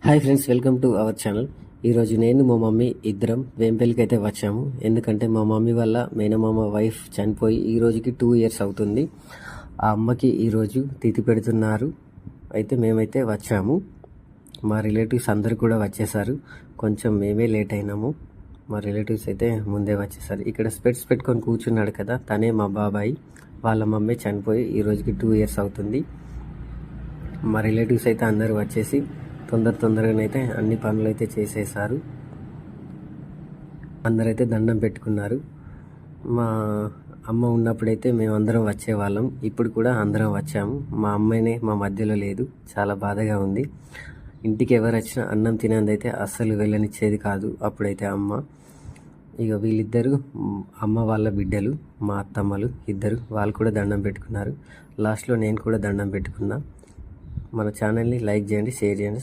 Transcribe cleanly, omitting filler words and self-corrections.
Hi friends, welcome to our channel. ఈరోజు నేను మా మమ్మీ ఇద్దరం వేంపల్లికి అయితే వచ్చాము. ఎందుకంటే మా మమ్మీ వల్ల మేనమామ వైఫ్ చనిపోయి ఈ రోజుకి 2 years అవుతుంది. ఆ అమ్మకి ఈరోజు తిథి పెడుతున్నారు. అయితే మేమైతే వచ్చాము. మా రిలేటివ్స్ అందరు కూడా వచ్చేసారు. కొంచెం మేమే లేట్ అయినాము. మా రిలేటివ్స్ అయితే ముందే వచ్చేసారు. ఇక్కడ స్పెట్స్ పెట్టుకొని కూర్చున్నాడు కదా, తనే మా బాబాయ్. వాళ్ళ మమ్మీ చనిపోయి ఈ రోజుకి 2 years అవుతుంది. మా రిలేటివ్స్ అయితే అందరూ వచ్చేసి తొందరగానైతే అన్ని పనులు అయితే చేసేసారు. అందరైతే దండం పెట్టుకున్నారు. మా అమ్మ ఉన్నప్పుడైతే మేమందరం వచ్చేవాళ్ళం. ఇప్పుడు కూడా అందరం వచ్చాము. మా అమ్మాయినే మా మధ్యలో లేదు. చాలా బాధగా ఉంది. ఇంటికి ఎవరు వచ్చినా అన్నం తినేదైతే అస్సలు వెళ్ళనిచ్చేది కాదు అప్పుడైతే అమ్మ. ఇక వీళ్ళిద్దరు అమ్మ వాళ్ళ బిడ్డలు, మా అత్తమ్మలు ఇద్దరు, వాళ్ళు కూడా దండం పెట్టుకున్నారు. లాస్ట్లో నేను కూడా దండం పెట్టుకున్నా. మన ఛానల్ని లైక్ చేయండి, షేర్ చేయండి.